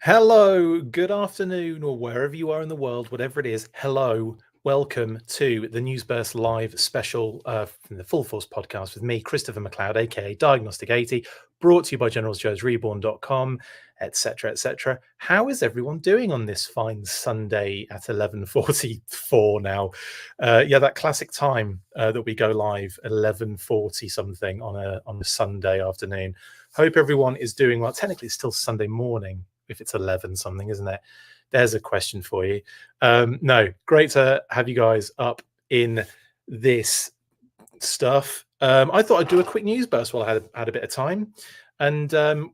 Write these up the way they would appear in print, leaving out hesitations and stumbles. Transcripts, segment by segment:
Hello, good afternoon, or wherever you are in the world, whatever it is. Hello, welcome to the Newsburst Live special from the Full Force podcast with me, Christopher McLeod AKA Diagnostic 80, brought to you by GeneralsJoe'sReborn.com, etc., etc. How is everyone doing on this fine Sunday at 11:44 now? Yeah, that classic time that we go live, 11:40 something on a Sunday afternoon. Hope everyone is doing well. Technically, it's still Sunday morning if it's 11 something, isn't it? There's a question for you. No, great to have you guys up in this stuff. I thought I'd do a quick news burst while I had a bit of time and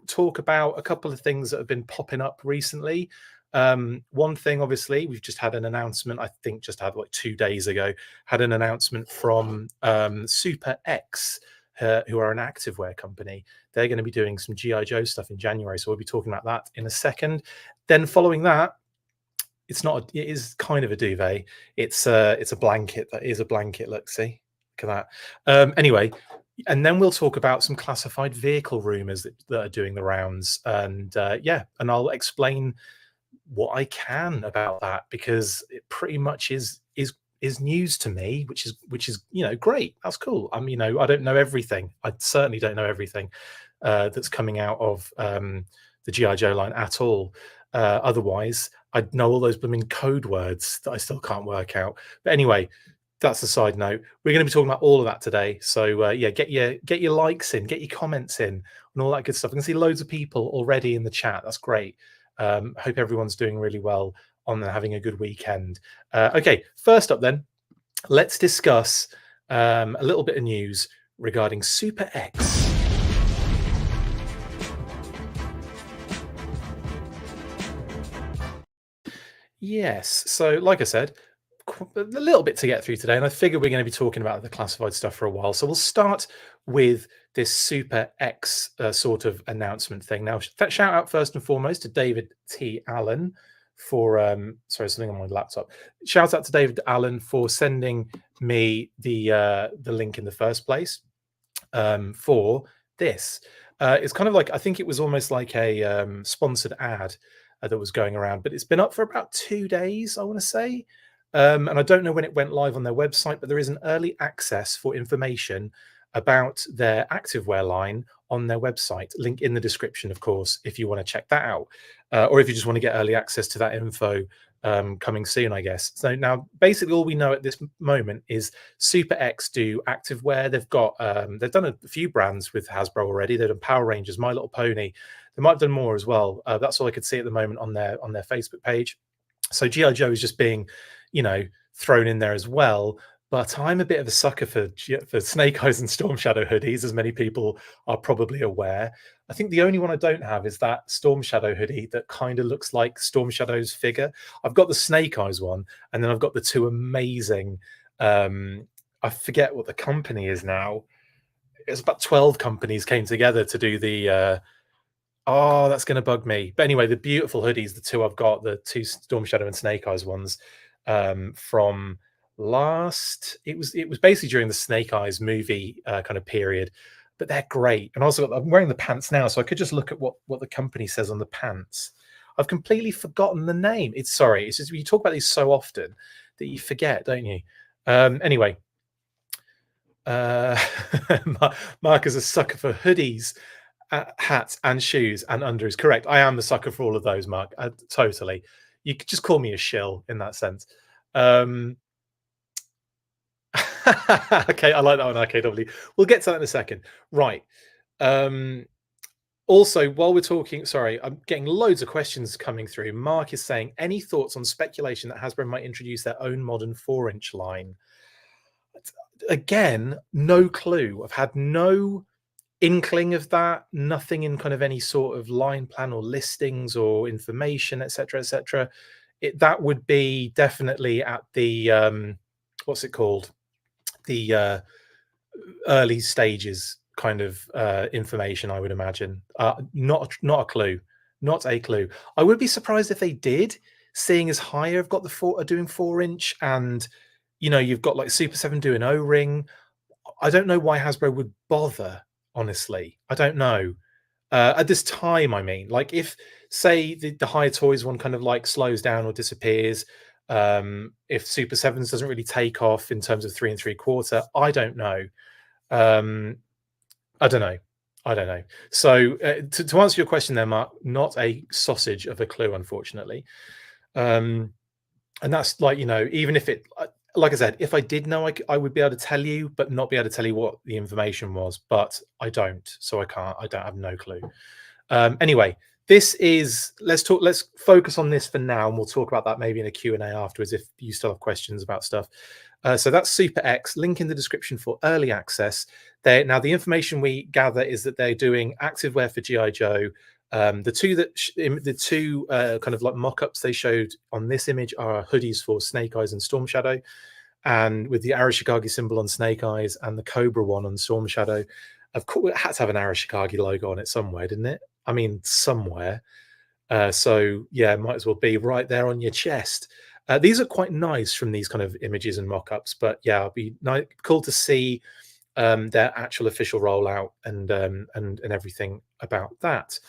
talk about a couple of things that have been popping up recently. One thing, obviously, we've just had an announcement, I think just had like 2 days ago, had an announcement from SUPERX, who are an activewear company. They're going to be doing some GI Joe stuff in January, so we'll be talking about that in a second. Then following that, it is kind of a duvet. It's a blanket. That is a blanket. Look, see, look at that. Anyway, and then we'll talk about some classified vehicle rumors that are doing the rounds, and yeah, and I'll explain what I can about that, because it pretty much is news to me, which is great. That's cool. I don't know everything. I certainly don't know everything that's coming out of the GI Joe line at all. Otherwise, I'd know all those blooming code words that I still can't work out. But anyway, that's a side note. We're going to be talking about all of that today. So yeah, get your likes in, get your comments in, and all that good stuff. I can see loads of people already in the chat. That's great. Hope everyone's doing really well on having a good weekend. Okay, first up then, let's discuss a little bit of news regarding SUPERX. Yes, so like I said, a little bit to get through today, and I figure we're going to be talking about the classified stuff for a while. So we'll start with this SUPERX sort of announcement thing. Now, shout out first and foremost to David T. Allen for sorry, something on my laptop. Shout out to David Allen for sending me the link in the first place for this. It's kind of like, I think it was almost like a sponsored ad that was going around, but it's been up for about 2 days, I want to say. And I don't know when it went live on their website, but there is an early access for information about their activewear line on their website. Link in the description, of course, if you want to check that out, or if you just want to get early access to that info coming soon, I guess. So now, basically, all we know at this moment is SUPERX do activewear. They've done a few brands with Hasbro already. They've done Power Rangers, My Little Pony. They might have done more as well. That's all I could see at the moment on their Facebook page. So GI Joe is just being, thrown in there as well. But I'm a bit of a sucker for Snake Eyes and Storm Shadow hoodies, as many people are probably aware. I think the only one I don't have is that Storm Shadow hoodie that kind of looks like Storm Shadow's figure. I've got the Snake Eyes one, and then I've got the two amazing. I forget what the company is now. It's about 12 companies came together to do the. Oh, that's going to bug me. But anyway, the beautiful hoodies, the two I've got, the two Storm Shadow and Snake Eyes ones, from it was basically during the Snake Eyes movie kind of period, but they're great. And also, I'm wearing the pants now, so I could just look at what the company says on the pants. I've completely forgotten the name. It's just you talk about these so often that you forget, don't you? Anyway, Mark is a sucker for hoodies, hats and shoes and unders. Correct. I am the sucker for all of those, Mark. Totally. You could just call me a shill in that sense. Okay, I like that one, RKW. We'll get to that in a second. Right. Also, while we're talking, sorry, I'm getting loads of questions coming through. Mark is saying, any thoughts on speculation that Hasbro might introduce their own modern 4-inch line? Again, no clue. I've had no inkling of that, nothing in kind of any sort of line plan or listings or information, etc., etc. That would be definitely at the what's it called, the early stages kind of information, I would imagine. Not a clue. I would be surprised if they did, seeing as Higher have got are doing 4-inch, and you've got like Super 7 doing O-ring. I don't know why Hasbro would bother. Honestly, I don't know. At this time, I mean, like if say the higher toys one kind of like slows down or disappears, if Super Sevens doesn't really take off in terms of 3 3/4, I don't know. Um, I don't know. I don't know. So to answer your question there, Mark, not a sausage of a clue, unfortunately. Um, and that's like, even if it, like I said, if I did know, I would be able to tell you, but not be able to tell you what the information was. But I don't, so I can't. I don't have no clue. Anyway, this is let's focus on this for now, and we'll talk about that maybe in a Q&A afterwards if you still have questions about stuff. So that's SUPERX. Link in the description for early access. Now the information we gather is that they're doing activewear for GI Joe. The two kind of like mock-ups they showed on this image are hoodies for Snake Eyes and Storm Shadow, and with the Arashikage symbol on Snake Eyes and the Cobra one on Storm Shadow. Of course, it had to have an Arashikage logo on it somewhere, didn't it? I mean, somewhere. So yeah, might as well be right there on your chest. These are quite nice from these kind of images and mock-ups, but yeah, it'll be cool to see their actual official rollout and everything about that.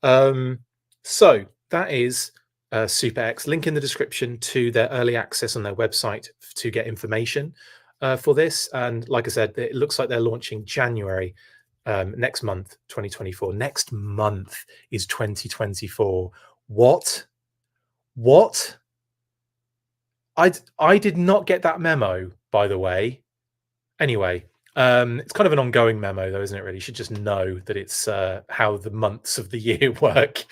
So that is SUPERX. Link in the description to their early access on their website to get information for this. And like I said, it looks like they're launching January next month, 2024. Next month is 2024. What? I did not get that memo, by the way. Anyway, it's kind of an ongoing memo, though, isn't it? Really, you should just know that it's how the months of the year work.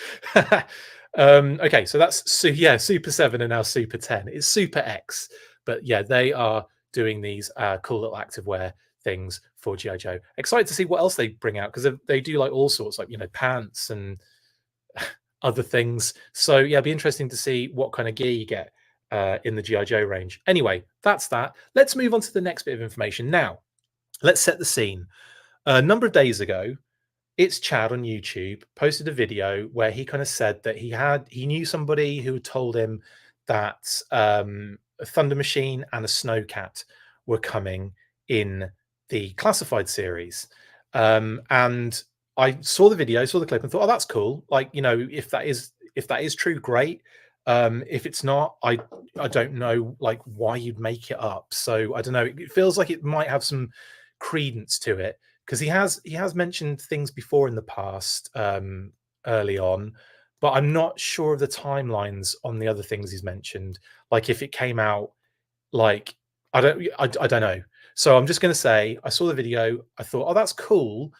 Okay, so that's Super 7 and now Super 10. It's SUPERX, but yeah, they are doing these cool little activewear things for GI Joe. Excited to see what else they bring out because they do like all sorts, like pants and other things. So yeah, it'd be interesting to see what kind of gear you get in the GI Joe range. Anyway, that's that. Let's move on to the next bit of information now. Let's set the scene. A number of days ago, It's Chad on YouTube posted a video where he kind of said that he knew somebody who told him that a Thunder Machine and a Snowcat were coming in the classified series. And I saw the video, saw the clip, and thought, "Oh, that's cool." Like, if that is true, great. If it's not, I don't know like why you'd make it up. So I don't know. It feels like it might have some credence to it because he has mentioned things before in the past early on, but I'm not sure of the timelines on the other things he's mentioned. Like if it came out like I don't know. So I'm just going to say I saw the video. I thought, oh, that's cool,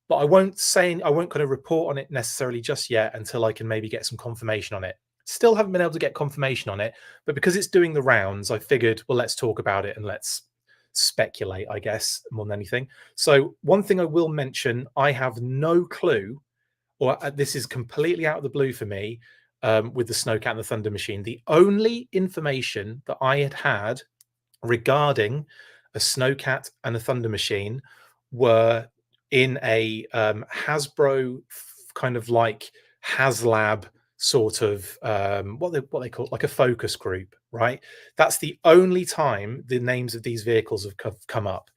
but I won't kind of report on it necessarily just yet until I can maybe get some confirmation on it. Still haven't been able to get confirmation on it, but because it's doing the rounds, I figured, well, let's talk about it and let's speculate, I guess, more than anything. So one thing I will mention, I have no clue, or this is completely out of the blue for me, with the Snowcat and the Thunder Machine. The only information that I had regarding a Snowcat and a Thunder Machine were in a Hasbro kind of like HasLab sort of what they call like a focus group, right? That's the only time the names of these vehicles have come up.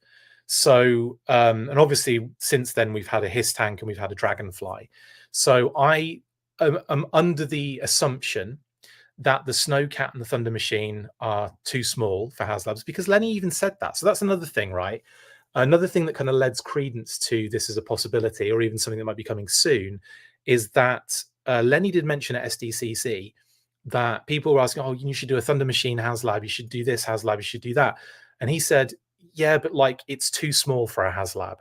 So and obviously since then we've had a Hiss Tank and we've had a Dragonfly. So I am under the assumption that the Snowcat and the Thunder Machine are too small for HasLabs because Lenny even said that. So that's another thing, right? Another thing that kind of lends credence to this as a possibility, or even something that might be coming soon, is that Lenny did mention at SDCC that people were asking, "Oh, you should do a Thunder Machine HasLab. You should do this HasLab. You should do that." And he said, "Yeah, but like it's too small for a HasLab."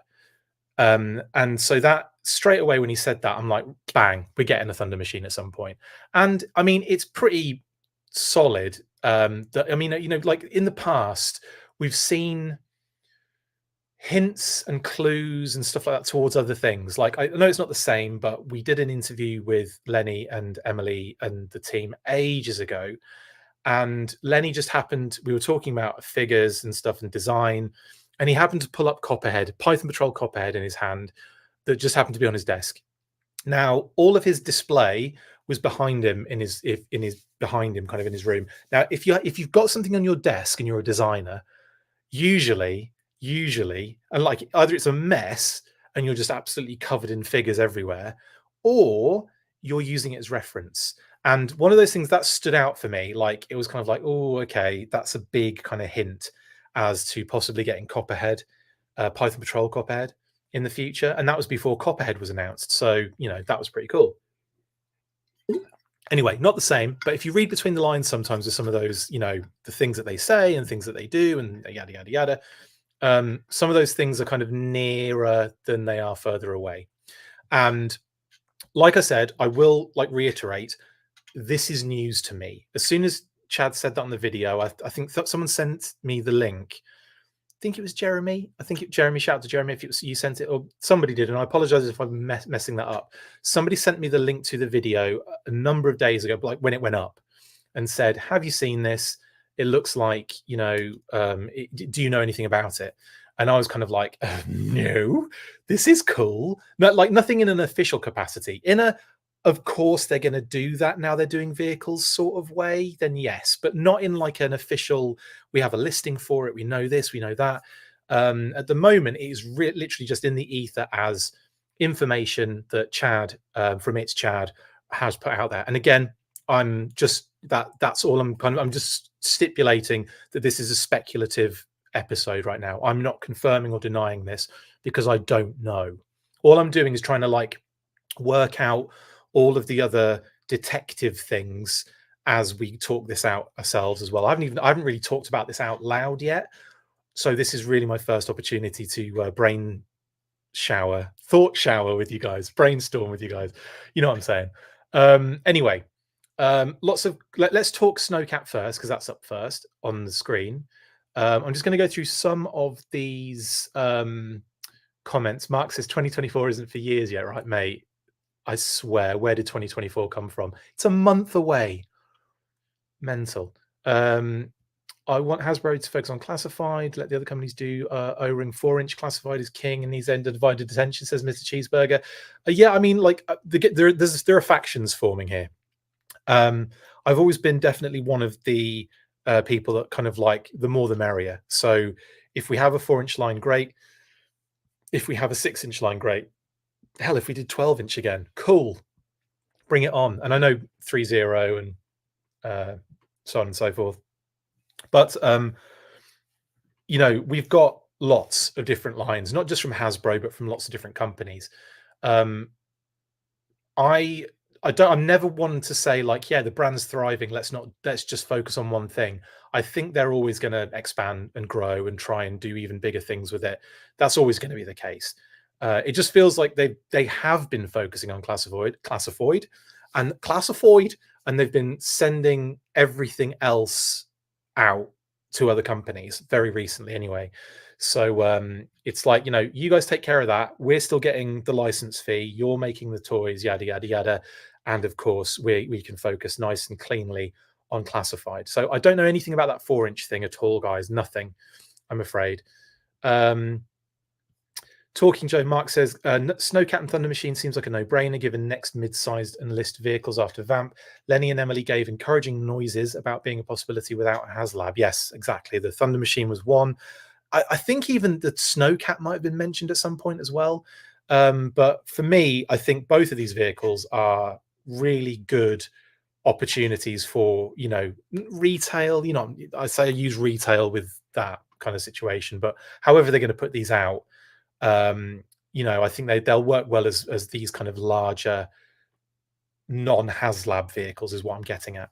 And so that straight away when he said that, I'm like, bang, we're getting a Thunder Machine at some point. And I mean, it's pretty solid. That I mean, like in the past, we've seen hints and clues and stuff like that towards other things. Like I know it's not the same, but we did an interview with Lenny and Emily and the team ages ago. And Lenny just happened, we were talking about figures and stuff and design, and he happened to pull up Copperhead, Python Patrol Copperhead in his hand that just happened to be on his desk. Now, all of his display was behind him behind him, kind of in his room. Now, if you've got something on your desk and you're a designer, usually, and like either it's a mess and you're just absolutely covered in figures everywhere, or you're using it as reference. And one of those things that stood out for me, like it was kind of like, oh, okay, that's a big kind of hint as to possibly getting Copperhead, Python Patrol Copperhead in the future. And that was before Copperhead was announced. So, that was pretty cool. Anyway, not the same, but if you read between the lines sometimes with some of those, the things that they say and things that they do and yada, yada, yada, some of those things are kind of nearer than they are further away. And like I said, I will reiterate, this is news to me. As soon as Chad said that on the video, I think someone sent me the link. I think it was Jeremy. Jeremy, shout out to Jeremy if it was you sent it, or somebody did, and I apologize if I'm messing that up. Somebody sent me the link to the video a number of days ago, like when it went up, and said, "Have you seen this? It looks like, do you know anything about it?" And I was kind of like, no, this is cool. Like nothing in an official capacity. Of course, they're going to do that now they're doing vehicles sort of way, then yes, but not in like an official, we have a listing for it, we know this, we know that. At the moment, it is literally just in the ether as information that Chad, from It's Chad, has put out there. And again, I'm just, that's all I'm just stipulating that this is a speculative episode right now. I'm not confirming or denying this because I don't know. All I'm doing is trying to work out all of the other detective things as we talk this out ourselves as well. I haven't really talked about this out loud yet, so this is really my first opportunity to thought shower with you guys, brainstorm with you guys. You know what I'm saying? Anyway, let's talk Snowcat first because that's up first on the screen. I'm just going to go through some of these comments. Mark says 2024 isn't for years yet, right, mate? I swear, where did 2024 come from? It's a month away. Mental. I want Hasbro to focus on classified, let the other companies do. O-ring 4-inch classified is king, and these end of divided attention, says Mr. Cheeseburger. Yeah, I mean, there are factions forming here. I've always been definitely one of the people that kind of like the more the merrier. So if we have a 4-inch line, great. If we have a 6-inch line, great. Hell, if we did 12-inch again, cool. Bring it on. And I know 3.0 and so on and so forth. But, we've got lots of different lines, not just from Hasbro, but from lots of different companies. I'm never one to say yeah, the brand's thriving, let's just focus on one thing. I think they're always going to expand and grow and try and do even bigger things with it. That's always going to be the case. It just feels like they have been focusing on classified, and they've been sending everything else out to other companies very recently anyway. So it's like, you guys take care of that. We're still getting the license fee. You're making the toys, yada, yada, yada. And of course, we can focus nice and cleanly on classified. So I don't know anything about that 4-inch thing at all, guys. Nothing, I'm afraid. Talking Joe, Mark says, Snowcat and Thunder Machine seems like a no-brainer given next mid-sized and list vehicles after Vamp. Lenny and Emily gave encouraging noises about being a possibility without a HasLab. Yes, exactly. The Thunder Machine was one. I think even the Snowcat might have been mentioned at some point as well. But for me, I think both of these vehicles are really good opportunities for, retail. I say I use retail with that kind of situation, but however they're going to put these out, I think they'll work well as these kind of larger non-HasLab vehicles is what I'm getting at.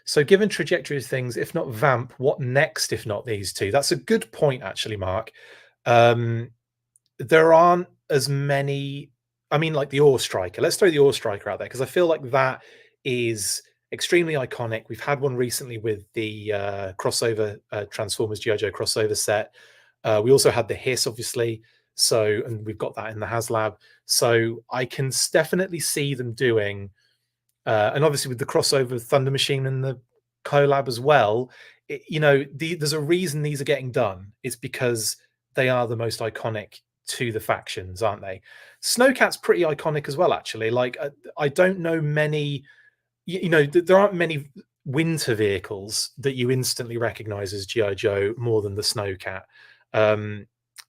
So given trajectory of things, if not Vamp, what next if not these two? That's a good point, actually, Mark. There aren't as many, I mean, like the Ore Striker. Let's throw the Ore Striker out there because I feel like that is extremely iconic. We've had one recently with the crossover Transformers G.I. Joe crossover set. We also had the Hiss, obviously. So, and we've got that in the HasLab. So I can definitely see them doing, and obviously with the crossover Thunder Machine and the collab as well, there's a reason these are getting done. It's because they are the most iconic to the factions, aren't they? Snowcat's pretty iconic as well, actually. Like, I don't know many, there aren't many winter vehicles that you instantly recognize as G.I. Joe more than the Snowcat.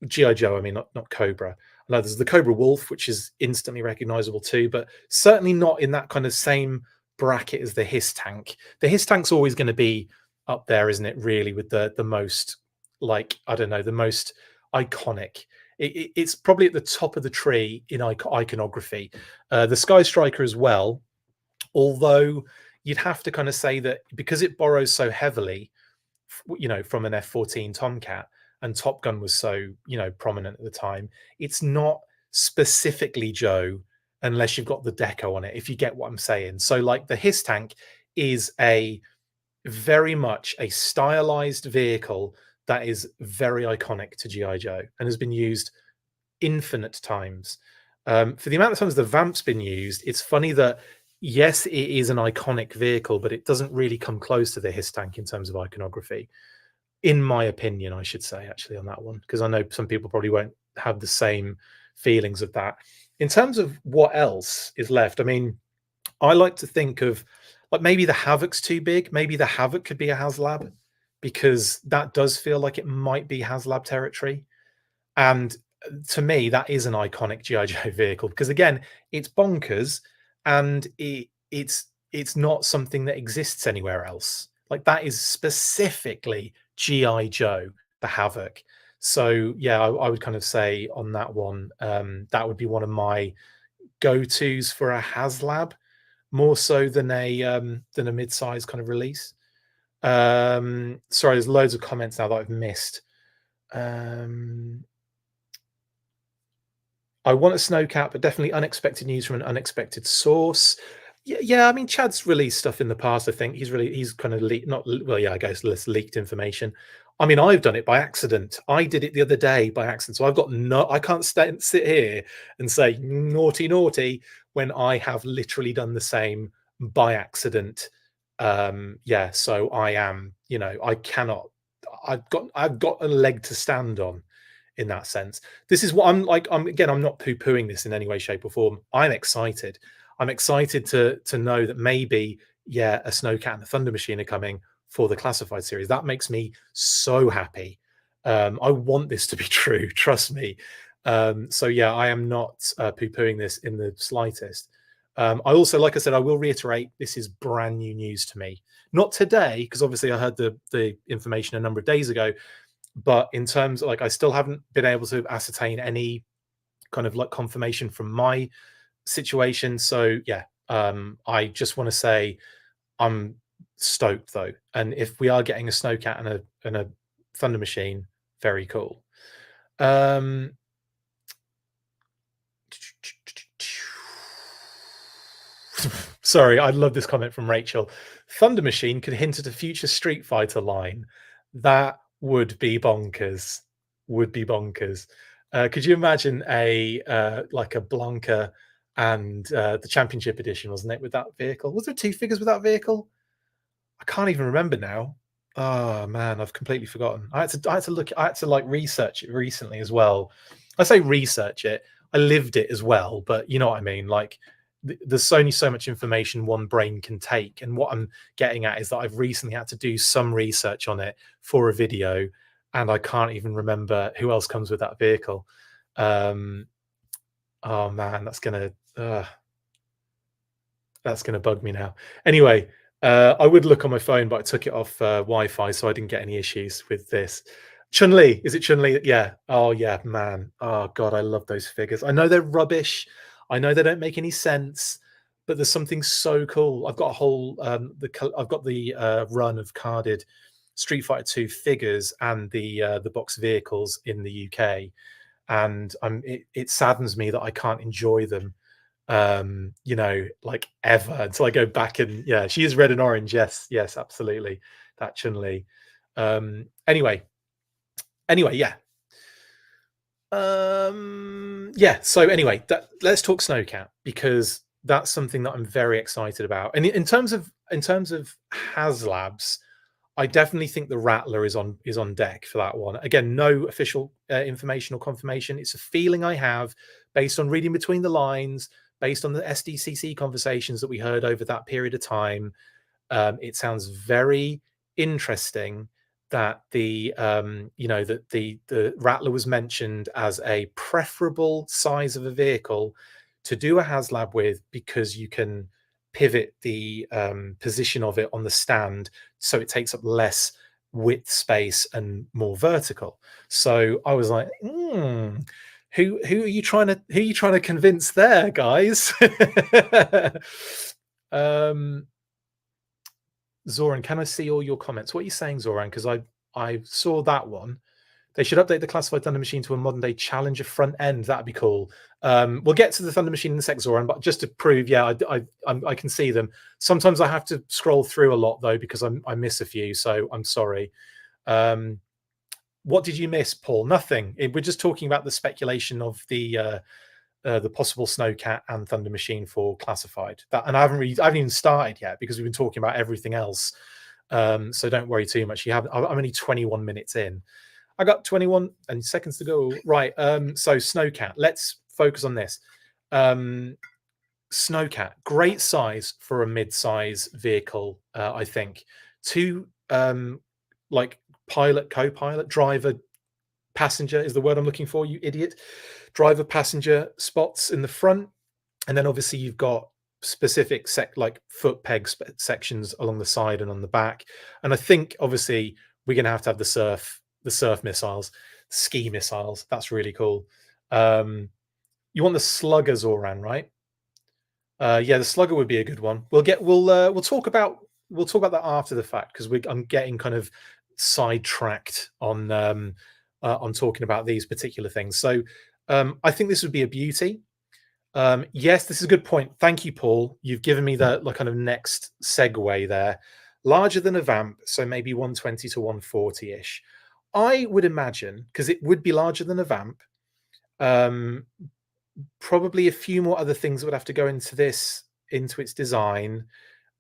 GI Joe, I mean, not Cobra. I know there's the Cobra Wolf, which is instantly recognizable too, but certainly not in that kind of same bracket as the Hiss Tank. The Hiss Tank's always going to be up there, isn't it? Really, with the most, like, I don't know, the most iconic. It's probably at the top of the tree in iconography. The Sky Striker as well, although you'd have to kind of say that because it borrows so heavily, from an F-14 Tomcat, and Top Gun was so, prominent at the time, it's not specifically Joe unless you've got the deco on it, if you get what I'm saying. So like the Hiss Tank is a very much a stylized vehicle that is very iconic to GI Joe and has been used infinite times. For the amount of times the Vamp's been used, it's funny that yes, it is an iconic vehicle, but it doesn't really come close to the Hiss Tank in terms of iconography, in my opinion, I should say, actually, on that one, because I know some people probably won't have the same feelings of that. In terms of what else is left, I mean, I like to think of like maybe the Havoc's too big. Maybe the Havoc could be a HasLab, because that does feel like it might be HasLab territory. And to me, that is an iconic GI Joe vehicle because again, it's bonkers, and it's not something that exists anywhere else. Like that is specifically GI Joe, the Havoc. So yeah, I would kind of say on that one, that would be one of my go-tos for a HasLab, more so than a mid-size kind of release. Sorry, there's loads of comments now that I've missed. I want a snowcat, but definitely unexpected news from an unexpected source. Yeah. I mean, Chad's released stuff in the past. I think he's kind of leaked, not well, yeah, I guess less leaked information. I mean, I've done it by accident. I did it the other day by accident, so I've got no. I can't sit here and say naughty, naughty when I have literally done the same by accident. Yeah, so I am. I cannot. I've got a leg to stand on in that sense. This is what I'm like. I'm not poo-pooing this in any way, shape, or form. I'm excited. I'm excited to know that maybe, yeah, a Snowcat and a Thunder Machine are coming for the classified series. That makes me so happy. I want this to be true, trust me. So yeah, I am not poo-pooing this in the slightest. I also, like I said, I will reiterate, this is brand new news to me. Not today, because obviously I heard the information a number of days ago, but in terms of, like, I still haven't been able to ascertain any kind of like confirmation from my situation. So yeah, I just want to say I'm stoked though, and if we are getting a Snowcat and a Thunder Machine, very cool. Sorry, I love this comment from Rachel. Thunder Machine could hint at a future Street Fighter line. That would be bonkers. Would be bonkers. Could you imagine like a Blanca and the Championship Edition, wasn't it, with that vehicle? Was there 2 figures with that vehicle? I can't even remember now. Oh man, I've completely forgotten. I had to look. I had to like research it recently as well. I say research it. I lived it as well, but you know what I mean. Like there's only so much information one brain can take, and what I'm getting at is that I've recently had to do some research on it for a video, and I can't even remember who else comes with that vehicle. Oh man, that's gonna bug me now. Anyway, I would look on my phone, but I took it off Wi-Fi, so I didn't get any issues with this. Chun-Li, is it Chun-Li? Yeah. Oh yeah, man. Oh god, I love those figures. I know they're rubbish. I know they don't make any sense, but there's something so cool. I've got a whole I've got the run of carded Street Fighter 2 figures and the box vehicles in the UK, and it saddens me that I can't enjoy them like ever until I go back. And yeah, she is red and orange. Yes, absolutely. That Chun-Li. Anyway, yeah. Yeah, so anyway, let's talk Snowcat, because that's something that I'm very excited about. And in terms of HasLabs, I definitely think the Rattler is on deck for that one. Again, no official information or confirmation. It's a feeling I have based on reading between the lines, based on the SDCC conversations that we heard over that period of time. It sounds very interesting, that the that the Rattler was mentioned as a preferable size of a vehicle to do a HasLab with, because you can pivot the position of it on the stand so it takes up less width space and more vertical. So I was like, who are you trying to convince there, guys? Zoran, can I see all your comments? What are you saying, Zoran? Because I saw that one. They should update the classified Thunder Machine to a modern day Challenger front end. That'd be cool. We'll get to the Thunder Machine in a sec, Zoran, but just to prove, yeah, I can see them. Sometimes I have to scroll through a lot though, because I miss a few, so I'm sorry. What did you miss, Paul? Nothing. We're just talking about the speculation of the possible Snowcat and Thunder Machine for classified. And I haven't even started yet, because we've been talking about everything else. So don't worry too much. I'm only 21 minutes in. I got 21 and seconds to go. Right. So Snowcat, let's focus on this. Snowcat, great size for a mid-size vehicle, I think. Two like pilot, co-pilot, driver, passenger is the word I'm looking for, you idiot. Driver, passenger spots in the front, and then obviously you've got specific like foot peg sections along the side and on the back. And I think obviously we're going to have the surf missiles, ski missiles. That's really cool. You want the Slugger, Zoran, right? Yeah, the Slugger would be a good one. We'll talk about that after the fact, because I'm getting kind of sidetracked on talking about these particular things. So I think this would be a beauty. Yes, this is a good point. Thank you, Paul. You've given me the kind of next segue there. Larger than a Vamp, so maybe 120 to 140-ish. I would imagine, because it would be larger than a Vamp, probably a few more other things that would have to go into its design.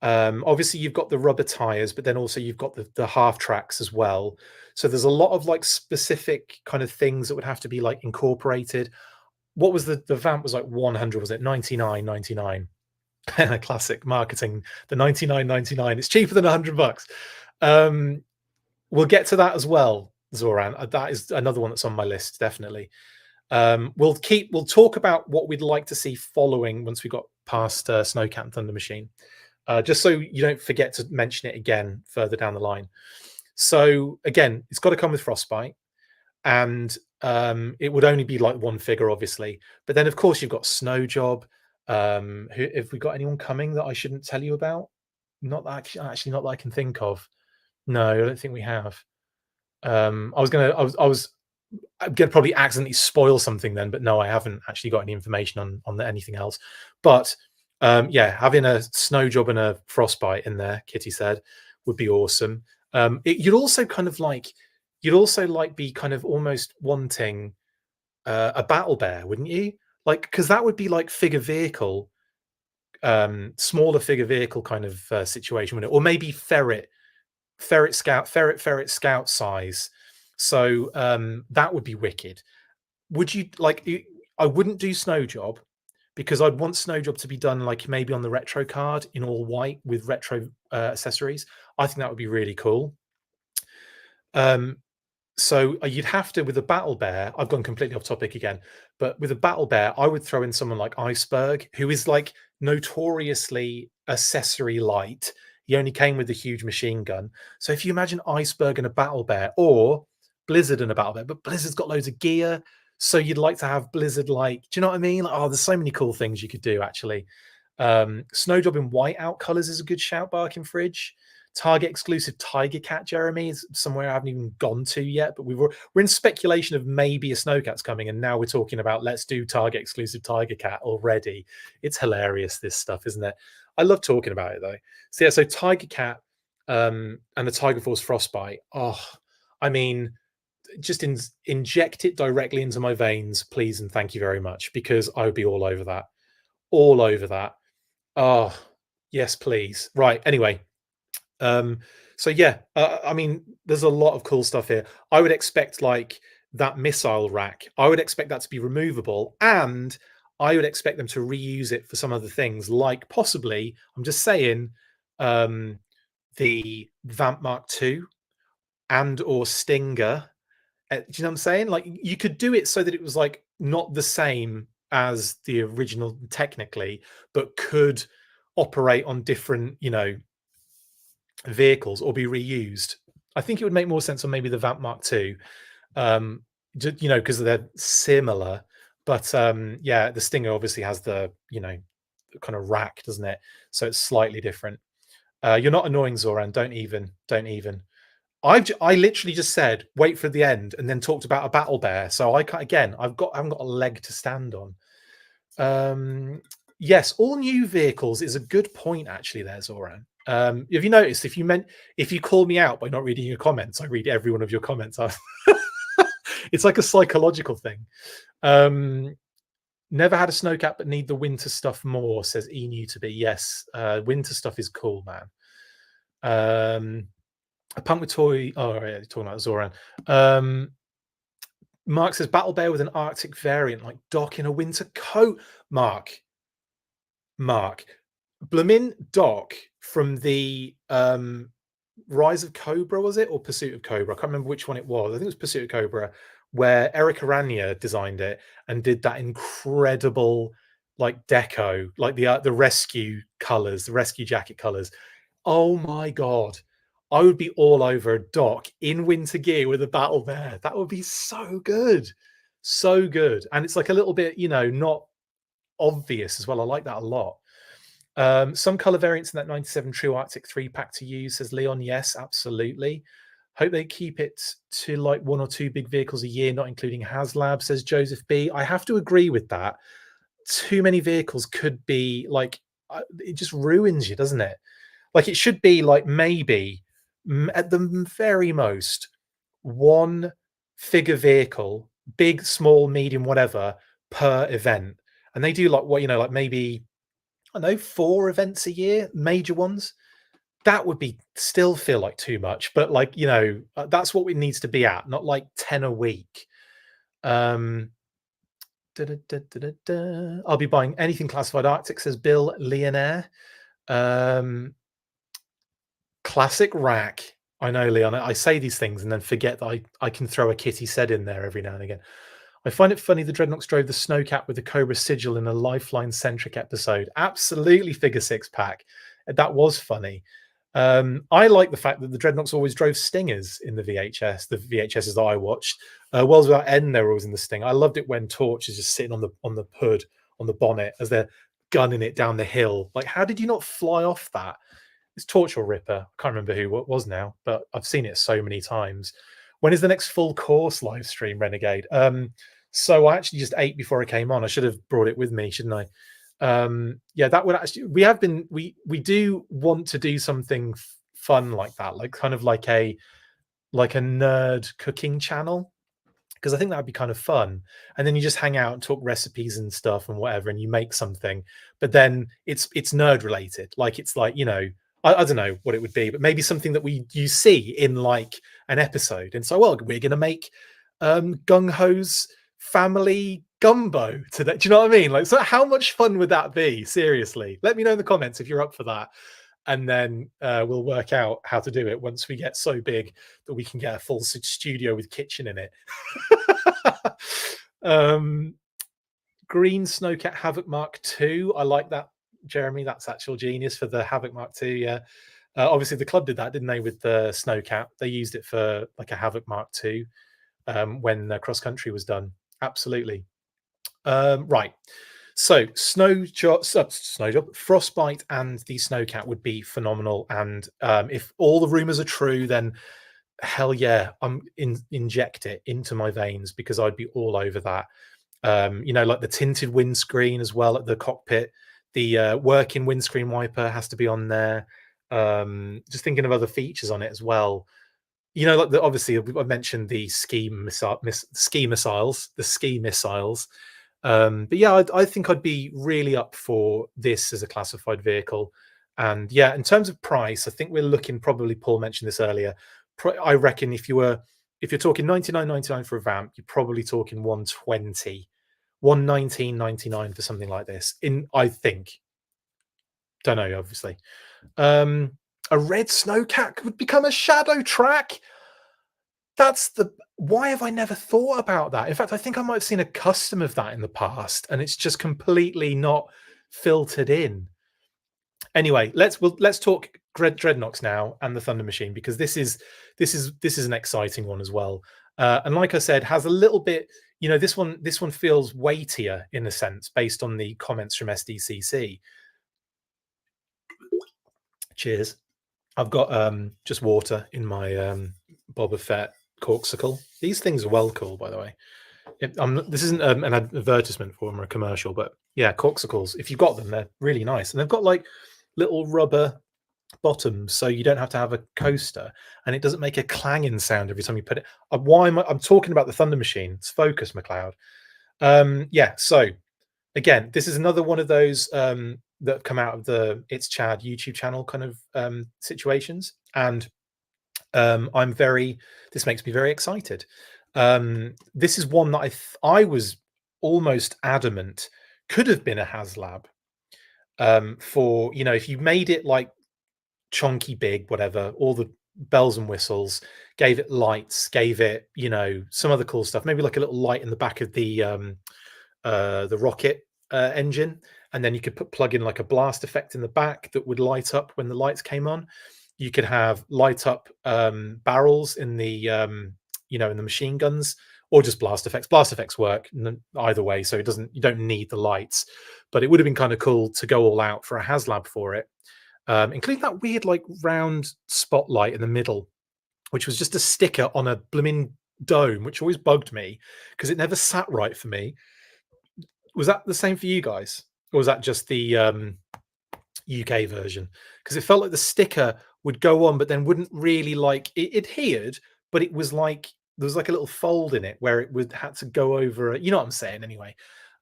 Obviously, you've got the rubber tires, but then also you've got the half tracks as well. So there's a lot of like specific kind of things that would have to be like incorporated. What was the Vamp was like 100, was it 99.99? Classic marketing, the 99.99. It's cheaper than $100. We'll get to that as well, Zoran. That is another one that's on my list, definitely. We'll talk about what we'd like to see following once we got past Snowcat and Thunder Machine, just so you don't forget to mention it again further down the line. So again, it's got to come with Frostbite, and it would only be like one figure, obviously. But then, of course, you've got Snowjob. Have we got anyone coming that I shouldn't tell you about? Not that actually, not that I can think of. No, I don't think we have. I was gonna probably accidentally spoil something then, but no, I haven't actually got any information on anything else. But yeah, having a Snowjob and a Frostbite in there, Kitty said, would be awesome. You'd also be kind of almost wanting a Battle Bear, wouldn't you? Like, because that would be like figure vehicle, smaller figure vehicle kind of situation, wouldn't it? Or maybe ferret scout size. So that would be wicked. Would you like? I wouldn't do Snowjob, because I'd want Snowjob to be done like maybe on the retro card in all white with retro accessories. I think that would be really cool. So you'd have to, with a Battle Bear, I've gone completely off topic again, but with a Battle Bear, I would throw in someone like Iceberg, who is like notoriously accessory light. He only came with a huge machine gun. So if you imagine Iceberg and a Battle Bear, or Blizzard and a Battle Bear, but Blizzard's got loads of gear, so you'd like to have Blizzard like, do you know what I mean? Like, oh, there's so many cool things you could do, actually. Snowjob in whiteout colors is a good shout, Barking Fridge. Target exclusive Tiger Cat, Jeremy, is somewhere I haven't even gone to yet, but we're in speculation of maybe a Snowcat's coming, and now we're talking about let's do Target exclusive Tiger Cat already. It's hilarious, this stuff, isn't it? I love talking about it though. So yeah, so Tiger Cat and the Tiger Force Frostbite. Oh, I mean, just inject it directly into my veins, please, and thank you very much, because I would be all over that. All over that. Oh, yes, please. Right. Anyway. So yeah, I mean, there's a lot of cool stuff here. I would expect like that missile rack. I would expect that to be removable, and I would expect them to reuse it for some other things, like possibly, I'm just saying, the Vamp Mark II, and or Stinger. Do you know what I'm saying? Like, you could do it so that it was like not the same as the original technically, but could operate on different, vehicles or be reused. I think it would make more sense on maybe the Vamp Mark II, because they're similar. But yeah, the Stinger obviously has the kind of rack, doesn't it? So it's slightly different. You're not annoying, Zoran. Don't even. I literally just said wait for the end and then talked about a battle bear. So I can't, again, I haven't got a leg to stand on. Yes, all new vehicles is a good point actually there, Zoran. Have you noticed if you call me out by not reading your comments, I read every one of your comments. It's like a psychological thing. Never had a snowcat, but need the winter stuff more, says Enu to be. Yes, winter stuff is cool, man. A punk with toy. Oh, yeah, talking about Zoran. Mark says battle bear with an Arctic variant, like Doc in a winter coat. Mark, Bloomin' Doc from the Rise of Cobra, was it, or Pursuit of Cobra? I can't remember which one it was. I think it was Pursuit of Cobra, where Eric Aranya designed it and did that incredible like deco, like the rescue colors, the rescue jacket colors. Oh my god, I would be all over a Doc in winter gear with a battle bear. That would be so good, so good. And it's like a little bit, not obvious as well. I like that a lot. Some color variants in that 97 True Arctic 3-pack to use, says Leon. Yes, absolutely. Hope they keep it to like 1 or 2 big vehicles a year, not including HasLab, says Joseph B. I have to agree with that. Too many vehicles could be like, it just ruins you, doesn't it? Like, it should be like maybe at the very most 1 figure vehicle, big, small, medium, whatever, per event. And they do like like maybe, I don't know, 4 events a year, major ones. That would be still feel like too much, but like, that's what it needs to be at, not like 10 a week. I'll be buying anything classified Arctic, says Bill Leonaire. Classic rack. I know, Leon. I say these things and then forget that I can throw a Kitty said in there every now and again. I find it funny the Dreadnoks drove the Snowcat with the Cobra sigil in a Lifeline-centric episode. Absolutely, figure 6-pack. That was funny. I like the fact that the Dreadnoks always drove Stingers in the VHS, the VHSs that I watched. Worlds Without End, they were always in the Stinger. I loved it when Torch is just sitting on the hood, on the bonnet, as they're gunning it down the hill. Like, how did you not fly off that? It's Torch or Ripper. I can't remember who it was now, but I've seen it so many times. When is the next full course live stream, Renegade? So I actually just ate before I came on. I should have brought it with me, shouldn't I? Yeah, that would actually, we do want to do something fun like that, like kind of like a nerd cooking channel, because I think that would be kind of fun. And then you just hang out and talk recipes and stuff and whatever, and you make something, but then it's nerd related. Like, it's like, I don't know what it would be, but maybe something that you see in like an episode. And so, well, we're going to make Gung Ho's family gumbo today. Do you know what I mean? Like, so how much fun would that be? Seriously, let me know in the comments if you're up for that. And then we'll work out how to do it once we get so big that we can get a full studio with kitchen in it. Green Snowcat Havoc Mark II. I like that, Jeremy. That's actual genius for the Havoc Mark II. Yeah. Obviously, the club did that, didn't they, with the Snowcat? They used it for like a Havoc Mark II when cross country was done. Absolutely. Right. So snow job, frostbite, and the Snowcat would be phenomenal. And if all the rumors are true, then hell yeah, inject it into my veins, because I'd be all over that. Like the tinted windscreen as well at the cockpit. The working windscreen wiper has to be on there. Just thinking of other features on it as well. Like obviously I mentioned the ski missiles. But yeah, I think I'd be really up for this as a classified vehicle. And yeah, in terms of price, I think we're looking, probably Paul mentioned this earlier, I reckon if you're talking 99.99 for a Vamp, you're probably talking 120, 119.99 for something like this. I think, don't know, obviously. A red Snowcat would become a shadow track. That's the why have I never thought about that? In fact, I think I might have seen a custom of that in the past, and it's just completely not filtered in. Anyway, let's talk Dreadnoks now and the Thunder Machine, because this is an exciting one as well. And like I said, has a little bit, this one feels weightier in a sense based on the comments from SDCC. Cheers. I've got just water in my Boba Fett corksicle. These things are well cool, by the way. This isn't an advertisement for them or a commercial, but yeah, corksicles. If you've got them, they're really nice, and they've got like little rubber bottoms, so you don't have to have a coaster, and it doesn't make a clanging sound every time you put it. Why am I'm talking about the Thunder Machine? It's focus, McLeod. Yeah. So again, this is another one of those that have come out of the It's Chad YouTube channel kind of situations, and I'm very. This makes me very excited. This is one that I was almost adamant could have been a HasLab. For if you made it like chunky big, whatever, all the bells and whistles, gave it lights, gave it some other cool stuff, maybe like a little light in the back of the rocket engine, and then you could plug in like a blast effect in the back that would light up when the lights came on. You could have light up barrels in the in the machine guns, or just blast effects. Blast effects work either way, so you don't need the lights. But it would have been kind of cool to go all out for a HasLab for it, including that weird like round spotlight in the middle, which was just a sticker on a blooming dome, which always bugged me because it never sat right for me. Was that the same for you guys, or was that just the UK version? Because it felt like the sticker would go on, but then wouldn't really like it adhered, but it was like there was like a little fold in it where it would had to go over. You know what I'm saying, anyway.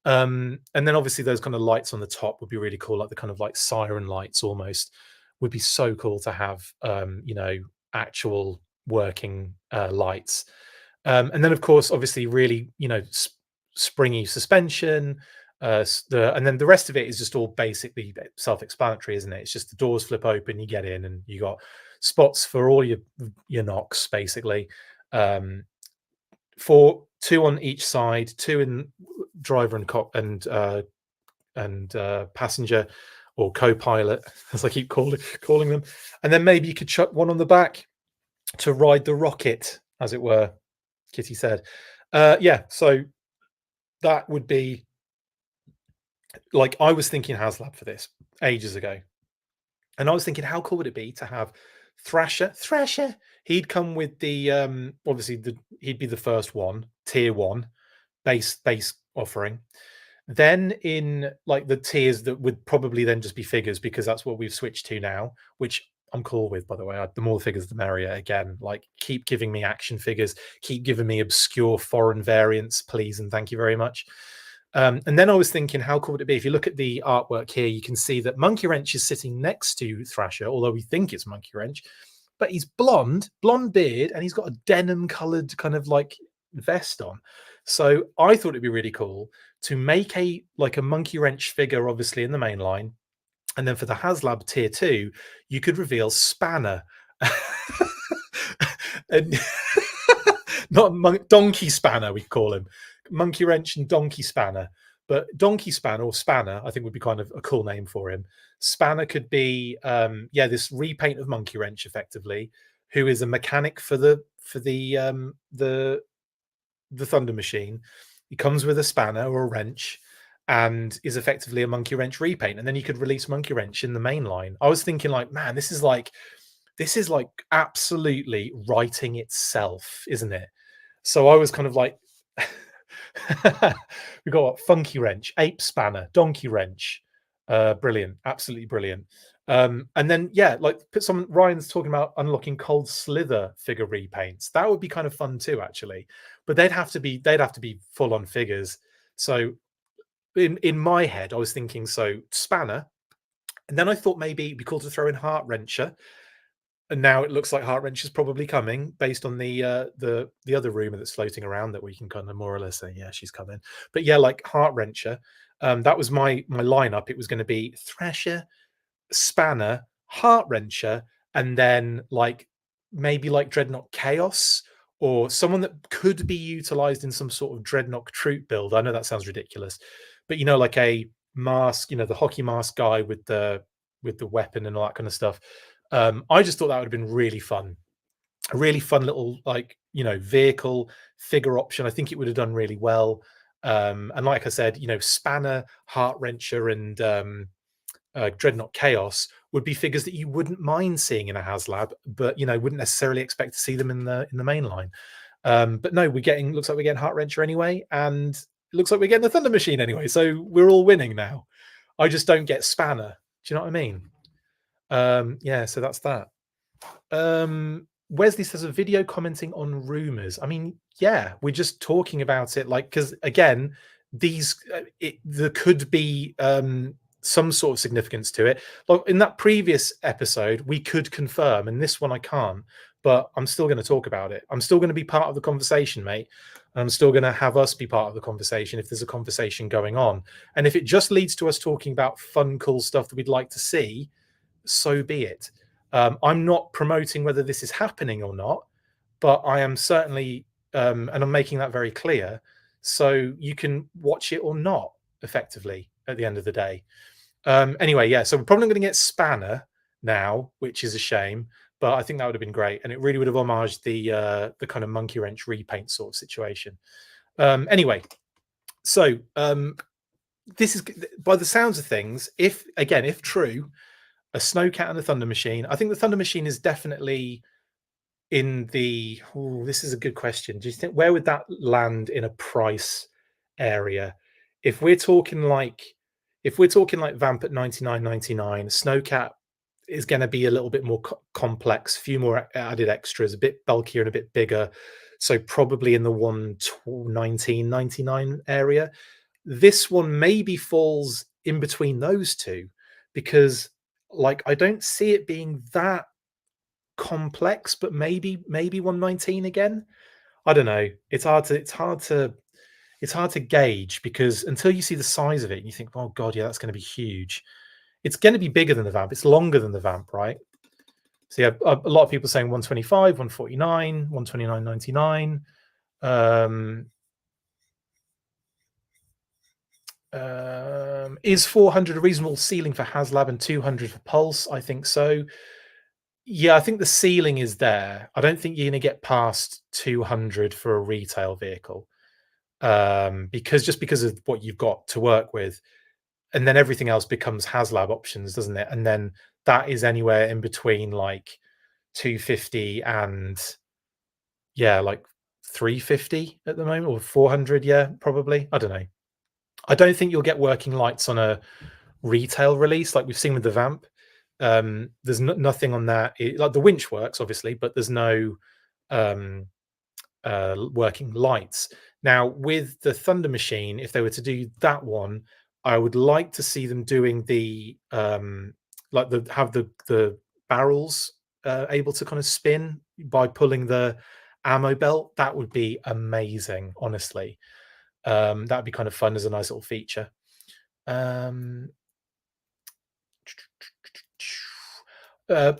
And then obviously those kind of lights on the top would be really cool, like the kind of like siren lights almost would be so cool to have. Actual working lights. And then of course, obviously, really, springy suspension. And then the rest of it is just all basically self-explanatory, isn't it? It's just the doors flip open, you get in, and you got spots for all your knocks, basically. For two on each side, two in driver and passenger, or co-pilot, as I keep calling them. And then maybe you could chuck one on the back to ride the rocket, as it were. Kitty said, yeah. So that would be like, I was thinking HasLab for this ages ago, and I was thinking, how cool would it be to have Thrasher? He'd come with the obviously he'd be the first one, tier 1 base offering. Then in like the tiers that would probably then just be figures, because that's what we've switched to now, which I'm cool with, by the way. The more figures, the merrier. Again, like, keep giving me action figures, keep giving me obscure foreign variants, please, and thank you very much. And then I was thinking, how cool would it be if you look at the artwork here? You can see that Monkey Wrench is sitting next to Thrasher, although we think it's Monkey Wrench, but he's blonde beard, and he's got a denim-colored kind of like vest on. So I thought it'd be really cool to make a Monkey Wrench figure, obviously in the main line, and then for the HasLab tier 2, you could reveal Spanner. And not Donkey Spanner, we call him. Monkey Wrench and Donkey Spanner. But Donkey Spanner, or Spanner, I think would be kind of a cool name for him. Spanner could be this repaint of Monkey Wrench, effectively, who is a mechanic for the Thunder Machine. He comes with a spanner or a wrench and is effectively a Monkey Wrench repaint. And then you could release Monkey Wrench in the main line. I was thinking, like, man, this is like absolutely writing itself, isn't it? So I was kind of like, we got what? Funky Wrench, Ape Spanner, Donkey Wrench. Brilliant, absolutely brilliant. And then like Ryan's talking about unlocking Cold Slither figure repaints. That would be kind of fun too, actually. But they'd have to be full on figures. So in my head, I was thinking, so Spanner, and then I thought maybe it'd be cool to throw in Heart Wrencher. And now it looks like Heart Wrench is probably coming, based on the other rumor that's floating around, that we can kind of more or less say, yeah, she's coming. But yeah, like Heart Wrencher, that was my lineup. It was going to be Thrasher, Spanner, Heart Wrencher, and then like maybe like Dreadnought Chaos, or someone that could be utilized in some sort of dreadnought troop build. I know that sounds ridiculous, but like a mask, the hockey mask guy with the weapon and all that kind of stuff. I just thought that would have been really fun. A really fun little vehicle figure option. I think it would have done really well. And like I said, Spanner, Heart Wrencher, and Dreadnought Chaos would be figures that you wouldn't mind seeing in a HasLab, but wouldn't necessarily expect to see them in the main line. But no, looks like we're getting Heart Wrencher anyway, and it looks like we're getting the Thunder Machine anyway. So we're all winning now. I just don't get Spanner. Do you know what I mean? Yeah, so that's that. Wesley says a video commenting on rumors. I mean, yeah, we're just talking about it, like, because again, there could be some sort of significance to it. Like in that previous episode, we could confirm, and this one I can't, but I'm still going to talk about it. I'm still going to be part of the conversation, mate. I'm still going to have us be part of the conversation if there's a conversation going on. And if it just leads to us talking about fun, cool stuff that we'd like to see, so be it. I'm not promoting whether this is happening or not, but I am certainly, and I'm making that very clear, so you can watch it or not, effectively, at the end of the day. Anyway, yeah, so we're probably going to get Spanner now, which is a shame, but I think that would have been great, and it really would have homaged the kind of monkey wrench repaint sort of situation. Anyway, so this is, by the sounds of things, if true, a Snowcat and a Thunder Machine. I think the Thunder Machine is definitely in the. Oh, this is a good question. Do you think, where would that land in a price area? If we're talking like Vamp at $99.99, Snowcat is going to be a little bit more complex, a few more added extras, a bit bulkier and a bit bigger. So probably in the $119.99 area. This one maybe falls in between those two, because like I don't see it being that complex, but maybe 119 again. I don't know. It's hard to gauge, because until you see the size of it, you think, oh god, yeah, that's going to be huge. It's going to be bigger than the Vamp. It's longer than the Vamp, right? So yeah, a lot of people saying 125, 149, 129.99. Is 400 a reasonable ceiling for HasLab and 200 for Pulse? I think so. Yeah, I think the ceiling is there. I don't think you're going to get past 200 for a retail vehicle, because of what you've got to work with, and then everything else becomes HasLab options, doesn't it? And then that is anywhere in between like 250 and like 350 at the moment, or 400. Yeah, probably. I don't know. I don't think you'll get working lights on a retail release like we've seen with the Vamp. There's nothing on that. Like the winch works, obviously, but there's no working lights. Now, with the Thunder Machine, if they were to do that one, I would like to see them doing the have the barrels able to kind of spin by pulling the ammo belt. That would be amazing, honestly. That'd be kind of fun as a nice little feature.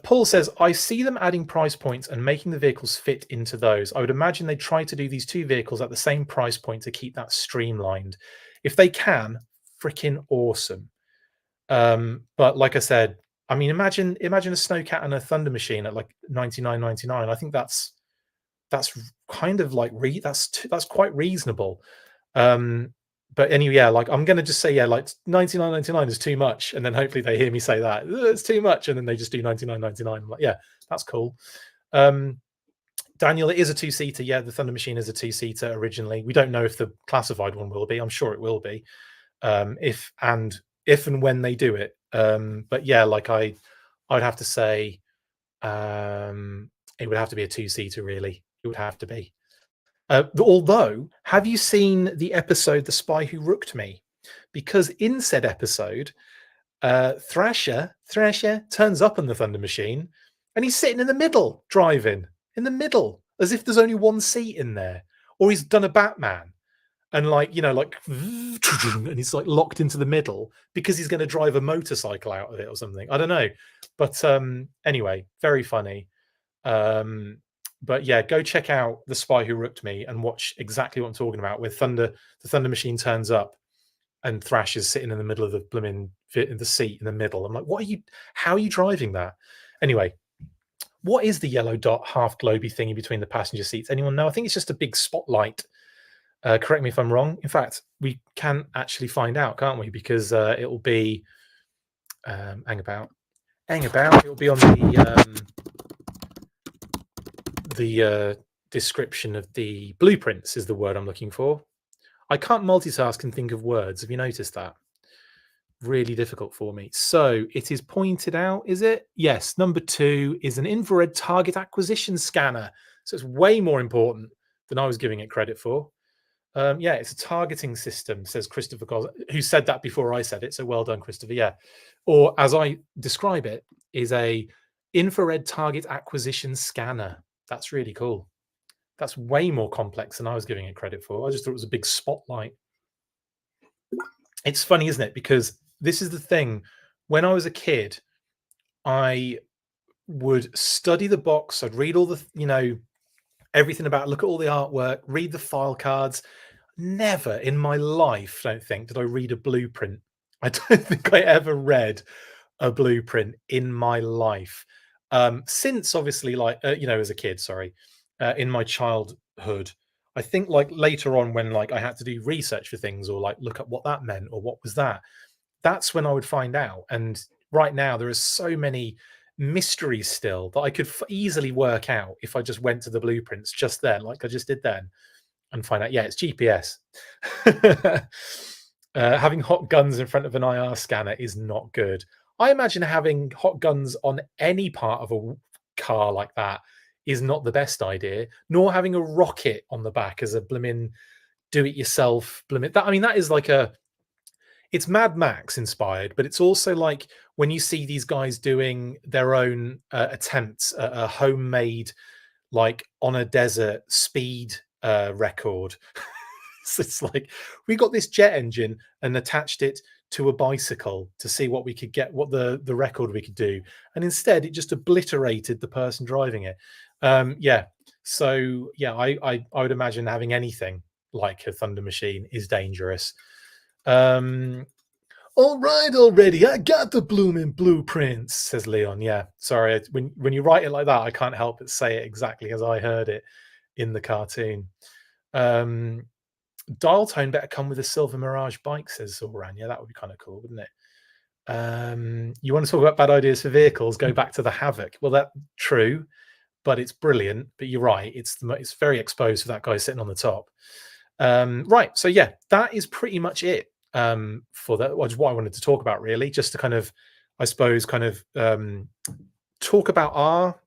Paul says, I see them adding price points and making the vehicles fit into those. I would imagine they try to do these two vehicles at the same price point to keep that streamlined. If they can, freaking awesome. But like I said, I mean, imagine a Snowcat and a Thunder Machine at like $99.99. I think that's kind of like that's quite reasonable. But anyway, yeah, like I'm gonna just say, yeah, like $99.99 is too much, and then hopefully they hear me say that it's too much, and then they just do $99.99. I'm like, yeah, that's cool. Daniel, it is a two-seater. Yeah, the Thunder Machine is a two-seater originally. We don't know if the classified one will be. I'm sure it will be, if and when they do it. But yeah, like I'd have to say, it would have to be a two-seater. Really, it would have to be. Although, have you seen the episode "The Spy Who Rooked Me"? Because in said episode, Thrasher turns up on the Thunder Machine, and he's sitting in the middle, driving in the middle, as if there's only one seat in there, or he's done a Batman, and like and he's like locked into the middle because he's going to drive a motorcycle out of it or something. I don't know, but anyway, very funny. But yeah, go check out The Spy Who Rooked Me and watch exactly what I'm talking about. Where the Thunder Machine turns up and Thrash is sitting in the middle of the blooming in the seat in the middle. I'm like, what are you? How are you driving that? Anyway, what is the yellow dot half globy thingy between the passenger seats? Anyone know? I think it's just a big spotlight. Correct me if I'm wrong. In fact, we can actually find out, can't we? Because it will be hang about. It will be on the description of the blueprints. Is the word I'm looking for. I can't multitask and think of words. Have you noticed that? Really difficult for me. So it is pointed out, is it? Yes, number 2 is an infrared target acquisition scanner. So it's way more important than I was giving it credit for. Yeah, it's a targeting system, says Christopher, who said that before I said it. So well done, Christopher. Yeah, or as I describe it, is a infrared target acquisition scanner. That's really cool. That's way more complex than I was giving it credit for. I just thought it was a big spotlight. It's funny, isn't it? Because this is the thing. When I was a kid, I would study the box. I'd read all the, everything about it, look at all the artwork, read the file cards. Never in my life, I don't think, did I read a blueprint. I don't think I ever read a blueprint in my life. Since obviously, as a kid, sorry, in my childhood. I think like later on when like I had to do research for things or like look at what that meant or what was that, that's when I would find out. And right now there are so many mysteries still that I could easily work out if I just went to the blueprints just then, like I just did then, and find out, yeah, it's GPS. Having hot guns in front of an IR scanner is not good. I imagine having hot guns on any part of a car like that is not the best idea, nor having a rocket on the back as a blimmin' do-it-yourself blimmin'. That, I mean, that is like it's Mad Max inspired, but it's also like when you see these guys doing their own attempts at a homemade, like on a desert speed record. So it's like we got this jet engine and attached it to a bicycle to see what we could get, what the record we could do, and instead it just obliterated the person driving it. Yeah, so yeah, I would imagine having anything like a Thunder Machine is dangerous. All right, already. I got the blooming blueprints, says Leon. Yeah, sorry. When you write it like that, I can't help but say it exactly as I heard it in the cartoon. Dial tone better come with a Silver Mirage bike, says Zoran. Yeah, that would be kind of cool, wouldn't it? You want to talk about bad ideas for vehicles? Go back to the Havoc. Well, that's true, but it's brilliant. But you're right. It's very exposed for that guy sitting on the top. Right. So yeah, that is pretty much it for that. What I wanted to talk about, really, just to kind of, I suppose, talk about our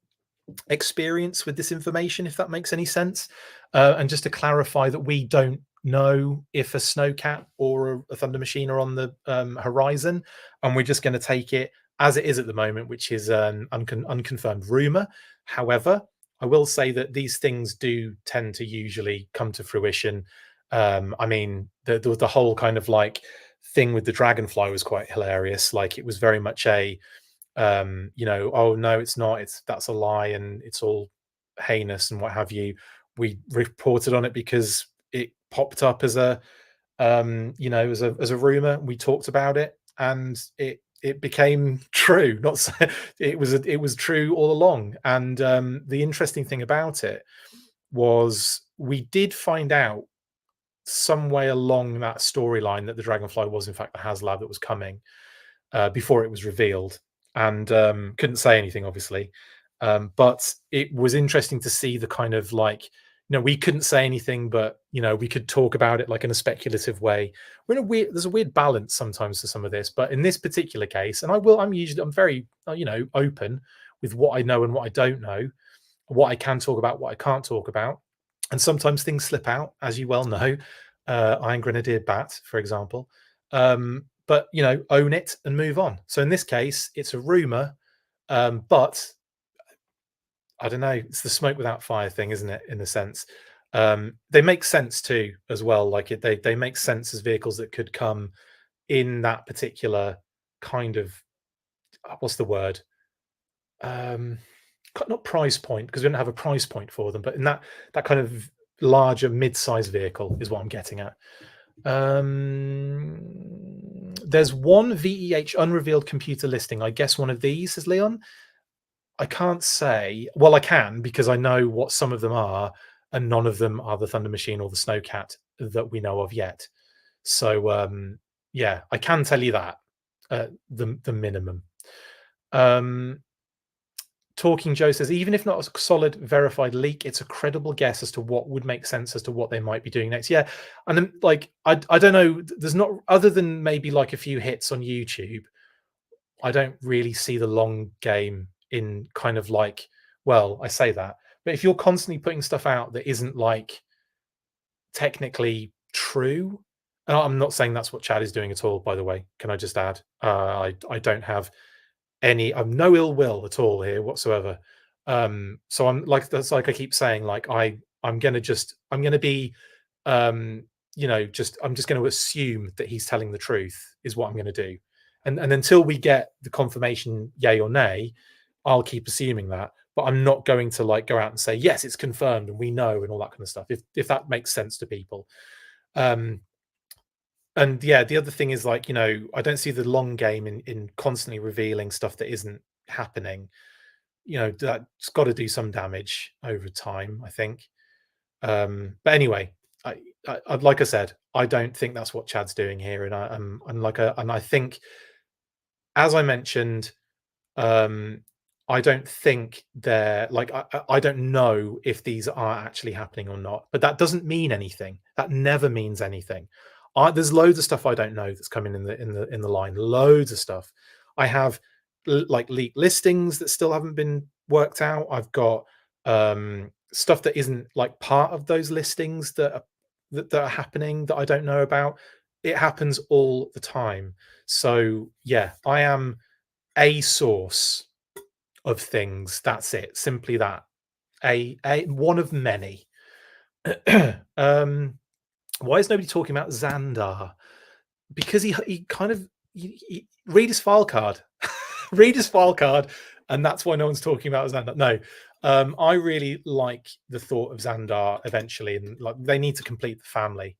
experience with this information, if that makes any sense, and just to clarify that we don't know if a snowcat or a Thunder Machine are on the horizon, and we're just going to take it as it is at the moment, which is an unconfirmed rumor. However, I will say that these things do tend to usually come to fruition. I mean, the whole kind of like thing with the Dragonfly was quite hilarious. Like it was very much a oh no, it's not, that's a lie and it's all heinous and what have you. We reported on it because it popped up as a as a rumor. We talked about it and it became true. Not so, it was true all along. And the interesting thing about it was we did find out some way along that storyline that the Dragonfly was in fact the HasLab that was coming before it was revealed, and couldn't say anything obviously, but it was interesting to see the kind of like, we couldn't say anything, but we could talk about it like in a speculative way. There's a weird balance sometimes to some of this, but in this particular case, and I'm very open with what I know and what I don't know, what I can talk about, what I can't talk about, and sometimes things slip out, as you well know. Iron Grenadier Bat, for example. But own it and move on. So in this case, it's a rumor, but I don't know. It's the smoke without fire thing, isn't it? In a sense, they make sense too, as well. Like they make sense as vehicles that could come in that particular kind of what's the word? not price point, because we don't have a price point for them, but in that kind of larger mid-size vehicle is what I'm getting at. There's one VEH unrevealed computer listing. I guess one of these, says Leon. I can't say. Well, I can, because I know what some of them are, and none of them are the Thunder Machine or the Snowcat that we know of yet. So yeah, I can tell you that, the minimum. Talking Joe says, even if not a solid verified leak, it's a credible guess as to what would make sense as to what they might be doing next. Yeah, and then, like, I don't know. There's not, other than maybe like a few hits on YouTube, I don't really see the long game in kind of like, well, I say that, but if you're constantly putting stuff out that isn't like technically true, and I'm not saying that's what Chad is doing at all, by the way. Can I just add, I don't have I'm no ill will at all here whatsoever. So I'm like, that's like I keep saying, like I'm gonna be, I'm just going to assume that he's telling the truth is what I'm going to do, and until we get the confirmation, yay or nay, I'll keep assuming that. But I'm not going to like go out and say yes, it's confirmed and we know and all that kind of stuff. If that makes sense to people. And yeah, the other thing is, like, I don't see the long game in constantly revealing stuff that isn't happening. That's got to do some damage over time, I think. But anyway, like I said, I don't think that's what Chad's doing here, and I think, as I mentioned, I don't think they're like, I don't know if these are actually happening or not, but that doesn't mean anything. That never means anything. There's loads of stuff I don't know that's coming in the line. Loads of stuff. I have like leaked listings that still haven't been worked out. I've got stuff that isn't like part of those listings that are happening that I don't know about. It happens all the time. So yeah, I am a source of things. That's it. Simply that. A one of many. Why is nobody talking about Xandar? Because he kind of read his file card. Read his file card, and that's why no one's talking about Xandar. No. I really like the thought of Xandar eventually, and like, they need to complete the family,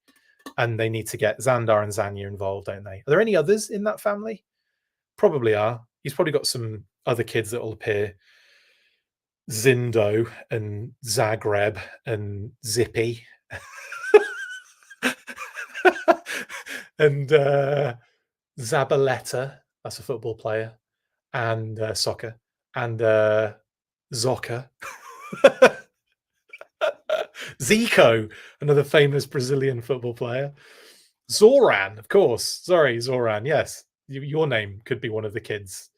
and they need to get Xandar and Zanya involved, don't they? Are there any others in that family? Probably are. He's probably got some other kids that will appear. Zindo and Zagreb and Zippy. And Zabaleta, that's a football player, and soccer, and Zoca. Zico, another famous Brazilian football player. Zoran, of course. Sorry, Zoran. Yes, your name could be one of the kids.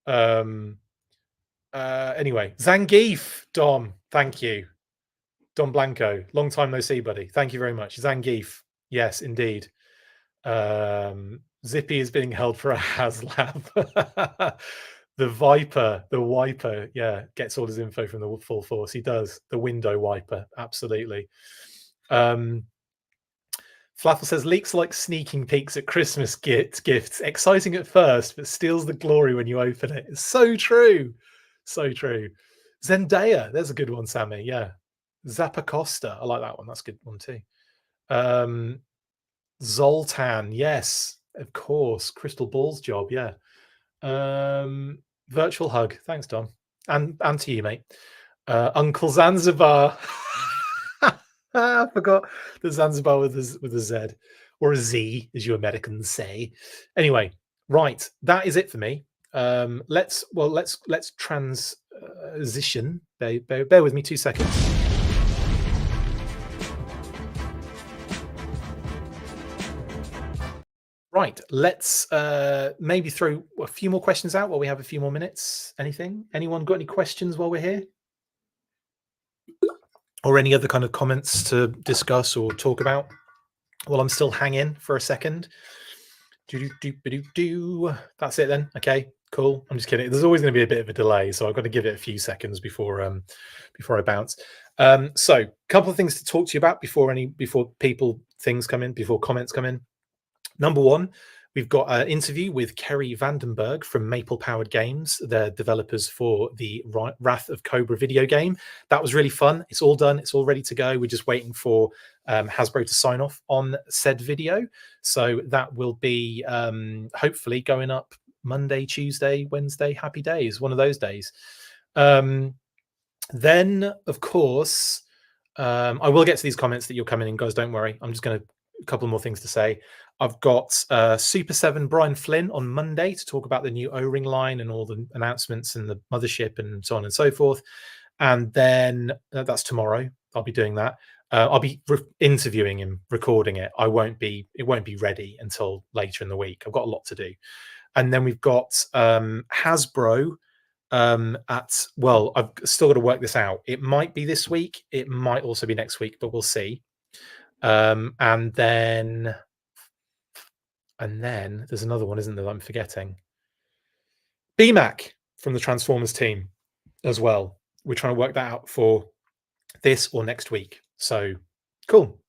Anyway, Zangief, Dom. Thank you. Don Blanco, long time no see, buddy. Thank you very much. Zangief. Yes, indeed. Zippy is being held for a HasLab. The wiper, yeah, gets all his info from the full force. He does. The window wiper, absolutely. Flaffle says, leaks like sneaking peeks at Christmas gifts. Exciting at first, but steals the glory when you open it. It's so true. So true. Zendaya, there's a good one, Sammy. Yeah. Zappacosta, I like that one. That's a good one too. Zoltan, yes, of course. Crystal Ball's job, yeah. Virtual hug. Thanks, Dom. And to you, mate. Uncle Zanzibar. I forgot the Zanzibar with a Z, or a Z, as you Americans say. Anyway, right, that is it for me. Let's transition. Bear with me 2 seconds. Right, let's maybe throw a few more questions out while we have a few more minutes. Anyone got any questions while we're here? Or any other kind of comments to discuss or talk about while I'm still hanging for a second? That's it then. Okay, cool. I'm just kidding. There's always going to be a bit of a delay, so I've got to give it a few seconds before I bounce. So a couple of things to talk to you about before comments come in. Number one, We've got an interview with Kerry Vandenberg from Maple Powered Games, the developers for the Wrath of Cobra video game. That was really fun. It's all done. It's all ready to go. We're just waiting for Hasbro to sign off on said video. So that will be hopefully going up Monday, Tuesday, Wednesday. Happy days. One of those days. Then, of course, I will get to these comments that you're coming in, guys. Don't worry. I'm just going to a couple more things to say. I've got Super 7 Brian Flynn on Monday to talk about the new O-ring line and all the announcements and the mothership and so on and so forth. And then that's tomorrow. I'll be doing that. I'll be interviewing him, recording it. It won't be ready until later in the week. I've got a lot to do. And then we've got Hasbro well, I've still got to work this out. It might be this week. It might also be next week, but we'll see. And then there's another one, isn't there, that I'm forgetting? BMAC from the Transformers team as well. We're trying to work that out for this or next week. So cool.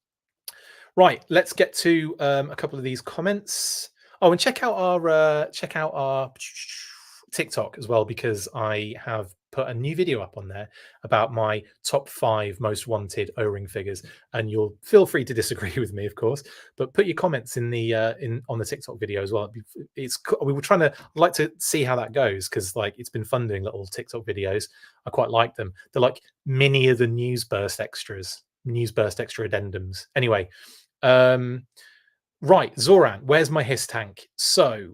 Right, let's get to a couple of these comments. Oh, and check out our TikTok as well, because I have put a new video up on there about my top 5 most wanted O-ring figures, and you'll feel free to disagree with me, of course, but put your comments in the on the TikTok video as well. We were trying to like to see how that goes, because like it's been fun doing little TikTok videos. I quite like them. They're like mini of the news burst extra addendums. Anyway, right, Zoran, where's my hiss tank? So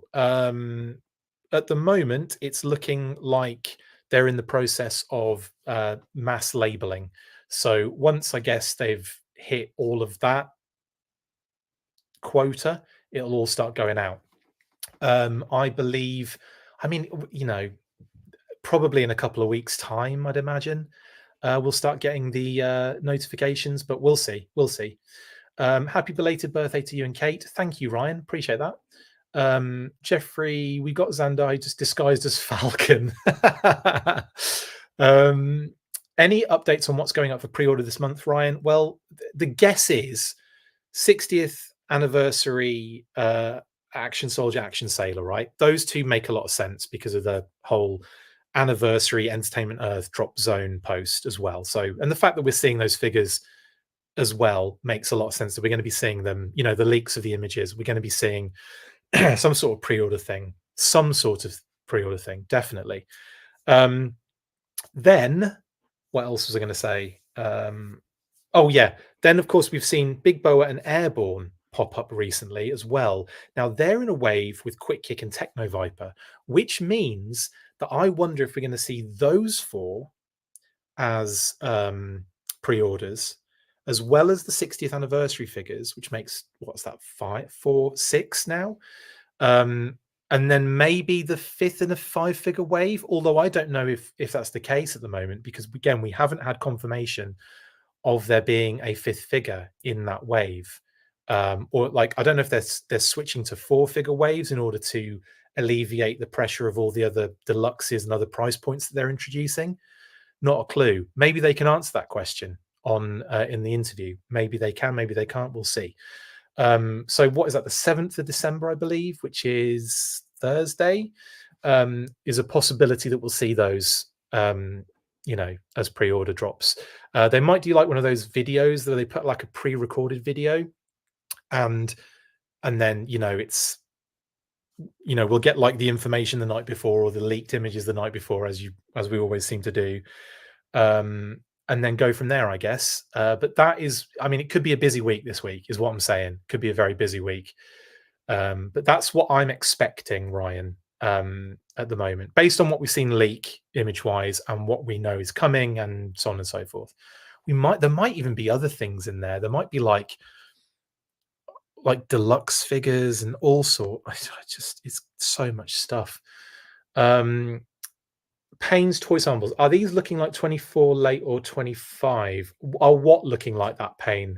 at the moment, it's looking like they're in the process of mass labeling. So once, I guess, they've hit all of that quota, it'll all start going out. I believe, I mean, you know, probably in a couple of weeks' time, I'd imagine, we'll start getting the notifications, but we'll see. We'll see. Happy belated birthday to you and Kate. Thank you, Ryan. Appreciate that. Jeffrey, we got Zandai just disguised as Falcon. Any updates on what's going up for pre-order this month, Ryan? Well, the guess is 60th anniversary Action Soldier, Action Sailor, right? Those two make a lot of sense because of the whole anniversary Entertainment Earth drop zone post as well. So, and the fact that we're seeing those figures as well makes a lot of sense, that we're going to be seeing them, you know, the leaks of the images. We're going to be seeing some sort of pre-order thing, definitely. Then what else was I going to say? Oh yeah, then of course we've seen Big Boa and Airborne pop up recently as well. Now they're in a wave with Quick Kick and Techno Viper, which means that I wonder if we're going to see those 4 as pre-orders, as well as the 60th anniversary figures, which makes, what's that, 5, 4, 6 now? And then maybe the 5th in a 5-figure wave, although I don't know if that's the case at the moment, because again, we haven't had confirmation of there being a 5th figure in that wave. Or like, I don't know if they're switching to 4-figure waves in order to alleviate the pressure of all the other deluxes and other price points that they're introducing. Not a clue. Maybe they can answer that question on in the interview. Maybe they can, maybe they can't. We'll see. So what is that? The 7th of December, I believe, which is Thursday, is a possibility that we'll see those, you know, as pre-order drops. They might do like one of those videos that they put like a pre-recorded video, and then, you know, it's, you know, we'll get like the information the night before or the leaked images the night before, as we always seem to do. And then go from there, I guess. But that is, I mean, it could be a busy week this week, is what I'm saying. Could be a very busy week. But that's what I'm expecting, Ryan, at the moment, based on what we've seen leak image-wise and what we know is coming and so on and so forth. There might even be other things in there. There might be like deluxe figures and all sort. It's so much stuff. Payne's toy samples, are these looking like 24 late or 25? Are what looking like that, Payne?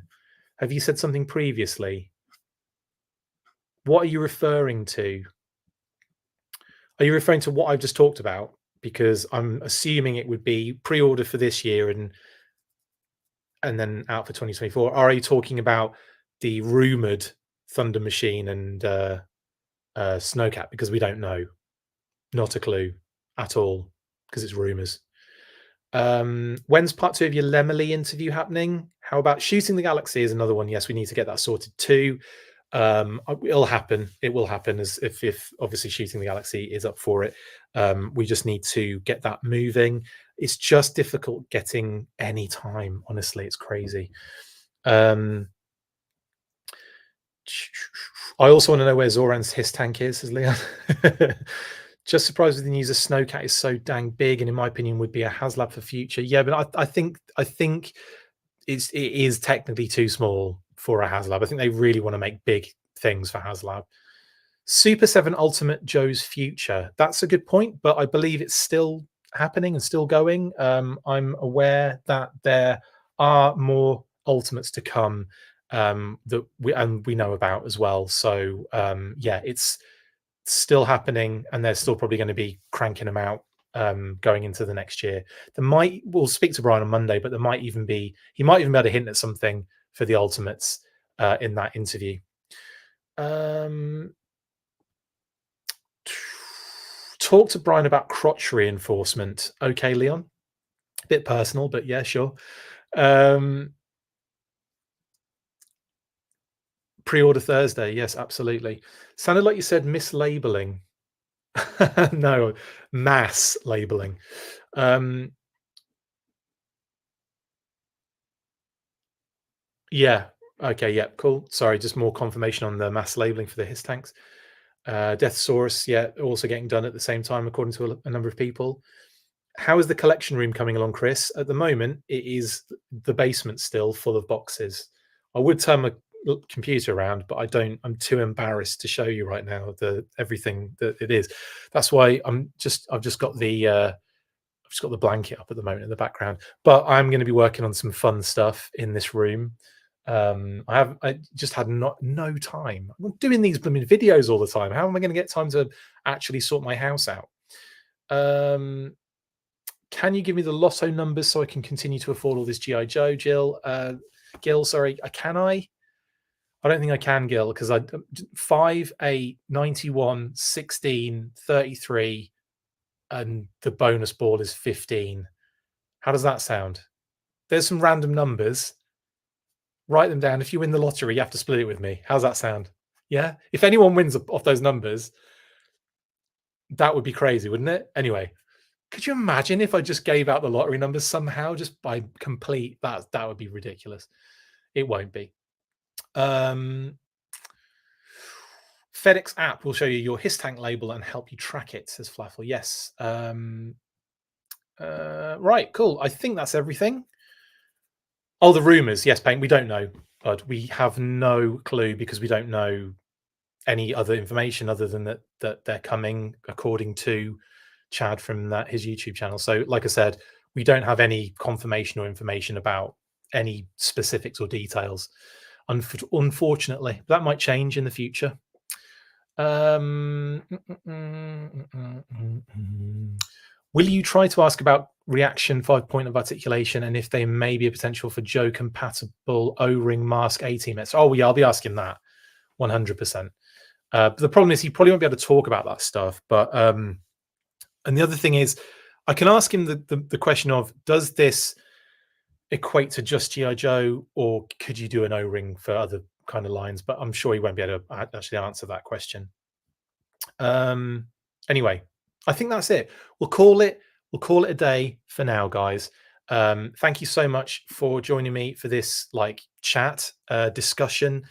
Have you said something previously? What are you referring to? Are you referring to what I've just talked about? Because I'm assuming it would be pre-order for this year and then out for 2024. Are you talking about the rumored Thunder Machine and snowcat, because we don't know. Not a clue at all, because it's rumors. When's part 2 of your Lemley interview happening? How about Shooting the Galaxy is another one. Yes, we need to get that sorted too. It'll happen. It will happen, as if obviously Shooting the Galaxy is up for it. We just need to get that moving. It's just difficult getting any time. Honestly, it's crazy. I also want to know where Zoran's Hiss tank is, says Leon. Just surprised with the news. A snowcat is so dang big, and in my opinion, would be a HasLab for future. Yeah, but I think it is technically too small for a HasLab. I think they really want to make big things for HasLab. Super 7 Ultimate Joe's future. That's a good point, but I believe it's still happening and still going. I'm aware that there are more Ultimates to come that we know about as well. So yeah, it's still happening, and they're still probably going to be cranking them out going into the next year. We'll speak to Brian on Monday, but he might even be able to hint at something for the Ultimates in that interview. Talk to Brian about crotch reinforcement. Okay, Leon. A bit personal, but yeah, sure. Pre-order Thursday. Yes, absolutely. Sounded like you said mislabeling. No, mass labeling. Yeah. Okay. Yeah. Cool. Sorry, just more confirmation on the mass labeling for the Hiss tanks. Deathsaurus, yeah, also getting done at the same time, according to a number of people. How is the collection room coming along, Chris? At the moment, it is the basement still full of boxes. I would turn my computer around, but I don't. I'm too embarrassed to show you right now everything that it is. That's why I've just got the blanket up at the moment in the background. But I'm going to be working on some fun stuff in this room. I just had no time. I'm doing these blooming videos all the time. How am I going to get time to actually sort my house out? Can you give me the lotto numbers so I can continue to afford all this GI Joe, Gil? Sorry, can I? I don't think I can, Gil, because 5, 8, 91, 16, 33, and the bonus ball is 15. How does that sound? There's some random numbers. Write them down. If you win the lottery, you have to split it with me. How's that sound? Yeah. If anyone wins off those numbers, that would be crazy, wouldn't it? Anyway, could you imagine if I just gave out the lottery numbers somehow, just by complete? That would be ridiculous. It won't be. FedEx app will show you your Hiss tank label and help you track it, says Flaffle. Yes. Right, cool. I think that's everything. Oh, the rumors. Yes, Paint. We don't know, but we have no clue because we don't know any other information other than that they're coming, according to Chad from his YouTube channel. So, like I said, we don't have any confirmation or information about any specifics or details. Unfortunately, that might change in the future. Will you try to ask about reaction 5-point of articulation and if they may be a potential for Joe compatible O-ring mask A-teammates? Oh yeah, I'll be asking that 100%. But the problem is he probably won't be able to talk about that stuff. But and the other thing is, I can ask him the question of, does this equate to just GI Joe, or could you do an O-ring for other kind of lines? But I'm sure he won't be able to actually answer that question. Anyway, I think that's it. We'll call it a day for now, guys. Thank you so much for joining me for this chat discussion.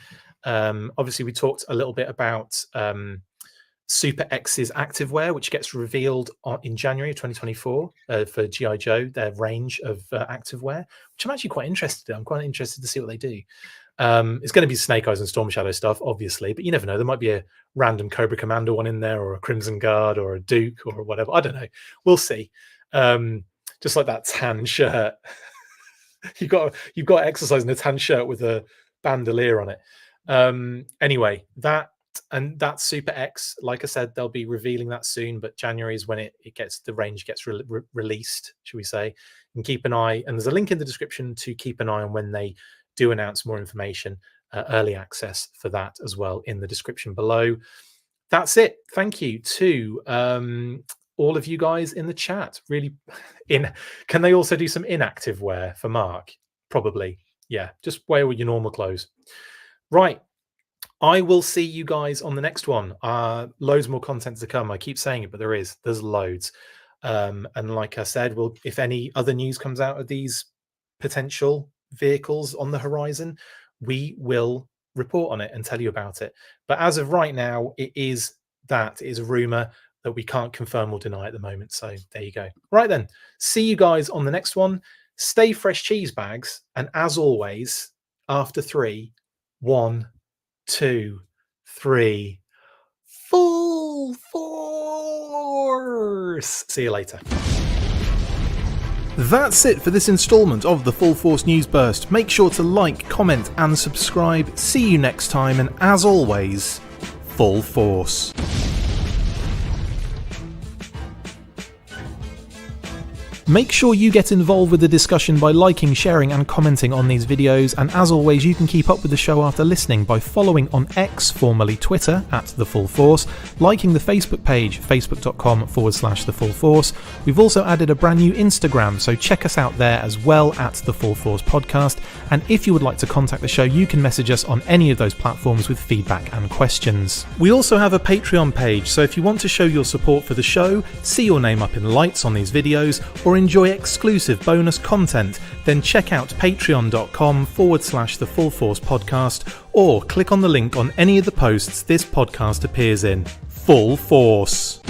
Obviously, we talked a little bit about SUPERX's activewear, which gets revealed in January of 2024 for GI Joe, their range of activewear, which I'm actually quite interested in. I'm quite interested to see what they do. It's going to be Snake Eyes and Storm Shadow stuff, obviously, but you never know. There might be a random Cobra Commander one in there, or a Crimson Guard, or a Duke, or whatever. I don't know. We'll see. Just like that tan shirt. you've got to exercise in a tan shirt with a bandolier on it. Anyway, that's SUPERX. Like I said, they'll be revealing that soon, but January is when the range gets released, should we say? And keep an eye. And there's a link in the description to keep an eye on when they do announce more information, early access for that as well in the description below. that's it. Thank you to all of you guys in the chat. Really, can they also do some inactive wear for Mark? Probably. Yeah, just wear with your normal clothes. Right. I will see you guys on the next one. Loads more content to come. I keep saying it, but there's loads. And like I said, if any other news comes out of these potential vehicles on the horizon, we will report on it and tell you about it. But as of right now, it is a rumor that we can't confirm or deny at the moment. So there you go. Right then, see you guys on the next one. Stay fresh, cheese bags. And as always, after 3, 1, 2, 3, full force. See you later. That's it for this installment of the Full Force News Burst. Make sure to like, comment and subscribe. See you next time, and as always, full force. Make sure you get involved with the discussion by liking, sharing and commenting on these videos, and as always you can keep up with the show after listening by following on X, formerly Twitter, @The Full Force, liking the Facebook page, facebook.com/The Full Force. We've also added a brand new Instagram, so check us out there as well, @The Full Force Podcast, and if you would like to contact the show you can message us on any of those platforms with feedback and questions. We also have a Patreon page, so if you want to show your support for the show, see your name up in lights on these videos, or enjoy exclusive bonus content, then check out patreon.com/The Full Force Podcast, or click on the link on any of the posts this podcast appears in. Full Force.